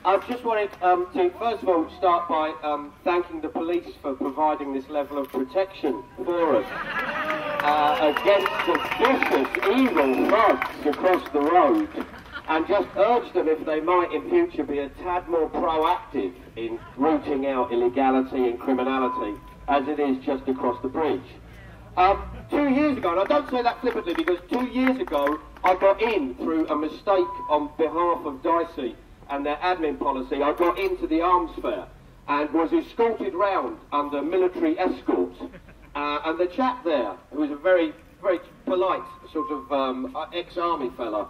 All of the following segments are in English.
I just wanted to, first of all, start by thanking the police for providing this level of protection for us against the vicious, evil thugs across the road, and just urge them, if they might in future, be a tad more proactive in rooting out illegality and criminality, as it is just across the bridge. 2 years ago, and I don't say that flippantly, because 2 years ago I got in through a mistake on behalf of DSEI and their admin policy. I got into the arms fair and was escorted round under military escort. And the chap there, who was a very, very polite sort of ex-army fella,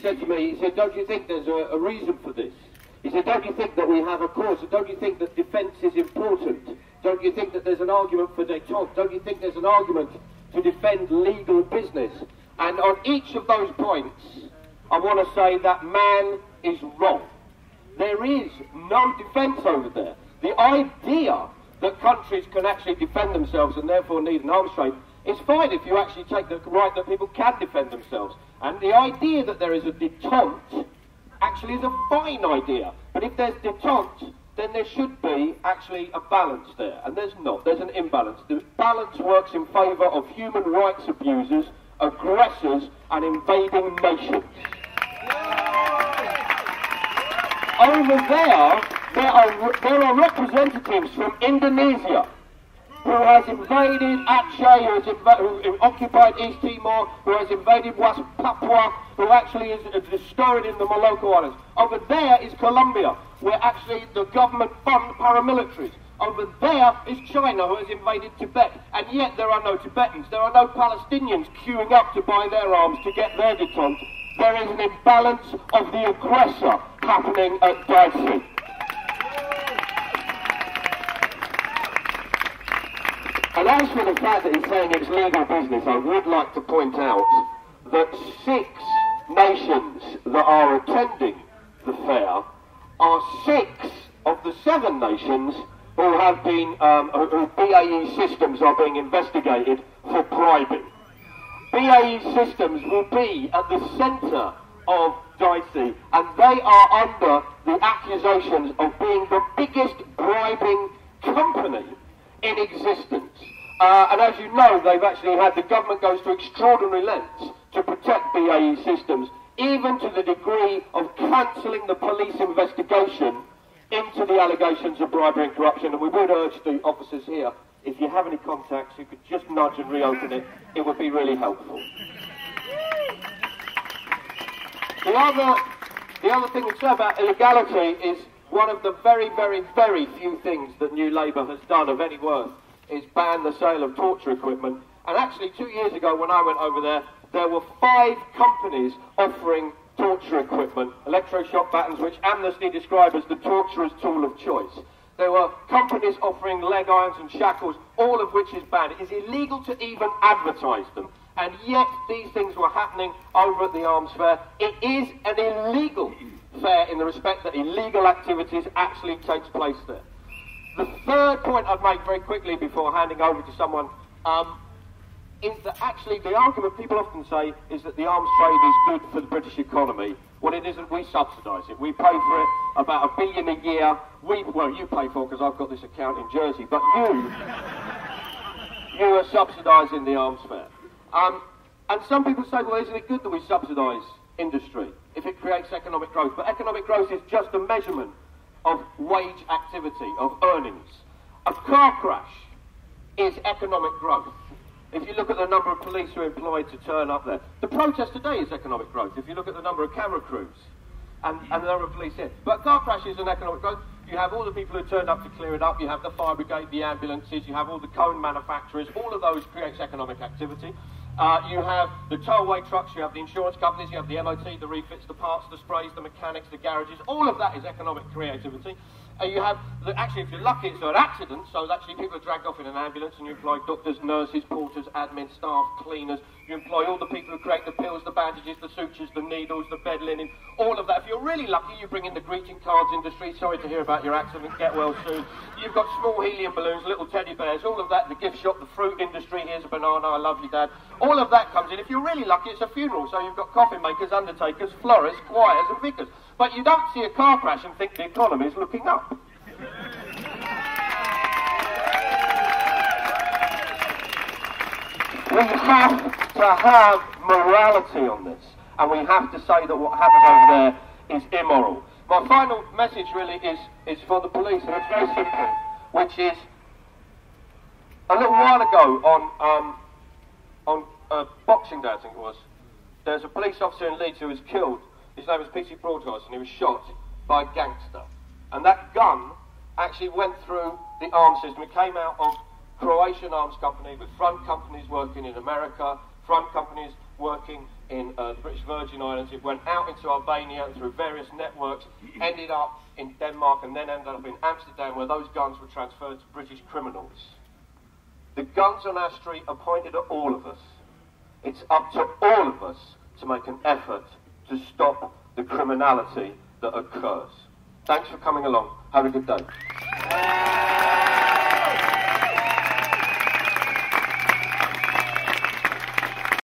said to me, he said, "Don't you think there's a reason for this?" He said, "Don't you think that we have a cause? Don't you think that defence is important? Don't you think that there's an argument for détente? Don't you think there's an argument to defend legal business?" And on each of those points, I want to say that man is wrong. There is no defence over there. The idea that countries can actually defend themselves and therefore need an arms trade is fine if you actually take the right that people can defend themselves. And the idea that there is a détente actually is a fine idea. But if there's détente, then there should be actually a balance there. And there's not. There's an imbalance. The balance works in favour of human rights abusers, aggressors, and invading nations. Over there are representatives from Indonesia who has invaded Aceh, who occupied East Timor, who has invaded West Papua, who actually is destroyed in the Molucca Islands. Over there is Colombia, where actually the government fund paramilitaries. Over there is China, who has invaded Tibet, and yet there are no Tibetans. There are no Palestinians queuing up to buy their arms to get their détente. There is an imbalance of the aggressor happening at DSEI. And as for the fact that he's saying it's legal business, I would like to point out that 6 nations that are attending the fair are 6 of the 7 nations who have been, whose BAE systems are being investigated for bribing. BAE systems will be at the centre of DSEI, and they are under the accusations of being the biggest bribing company in existence. And as you know, they've actually had, the government goes to extraordinary lengths to protect BAE systems, even to the degree of cancelling the police investigation into the allegations of bribery and corruption. And we would urge the officers here, if you have any contacts, you could just nudge and reopen it. It would be really helpful. The other thing to say about illegality is one of the very, very, very few things that New Labour has done of any worth is ban the sale of torture equipment. And actually 2 years ago when I went over there, there were 5 companies offering torture equipment, electroshock batons, which Amnesty described as the torturer's tool of choice. There were companies offering leg irons and shackles, all of which is banned. It is illegal to even advertise them. And yet these things were happening over at the arms fair. It is an illegal fair in the respect that illegal activities actually takes place there. The third point I'd make very quickly before handing over to someone is that actually the argument people often say is that the arms trade is good for the British economy. Well, it isn't. We subsidise it. We pay for it about $1 billion a year. Well, you pay for it because I've got this account in Jersey, but you are subsidising the arms fair. And some people say, well, isn't it good that we subsidise industry if it creates economic growth? But economic growth is just a measurement of wage activity, of earnings. A car crash is economic growth. If you look at the number of police who are employed to turn up there. The protest today is economic growth. If you look at the number of camera crews and the number of police here. But car crash is an economic growth. You have all the people who turned up to clear it up. You have the fire brigade, the ambulances. You have all the cone manufacturers. All of those creates economic activity. You have the tollway trucks, you have the insurance companies, you have the MOT, the refits, the parts, the sprays, the mechanics, the garages. All of that is economic creativity. You have, actually, if you're lucky, it's an accident, so actually people are dragged off in an ambulance, and you employ doctors, nurses, porters, admin, staff, cleaners. You employ all the people who create the pills, the bandages, the sutures, the needles, the bed linen, all of that. If you're really lucky, you bring in the greeting cards industry. Sorry to hear about your accident, get well soon. You've got small helium balloons, little teddy bears, all of that, the gift shop, the fruit industry, here's a banana, I love you, Dad. All of that comes in. If you're really lucky, it's a funeral, so you've got coffin makers, undertakers, florists, choirs, and vicars. But you don't see a car crash and think the economy is looking up. We have to have morality on this, and we have to say that what happens over there is immoral. My final message really is for the police, and it's very simple, which is a little while ago on Boxing Day, I think it was, there's a police officer in Leeds who was killed. His name was P.C. Broadhurst, and he was shot by a gangster. And that gun actually went through the arms system. It came out of Croatian arms company with front companies working in America, front companies working in the British Virgin Islands. It went out into Albania through various networks, ended up in Denmark, and then ended up in Amsterdam, where those guns were transferred to British criminals. The guns on our street are pointed at all of us. It's up to all of us to make an effort to stop the criminality that occurs. Thanks for coming along. Have a good day.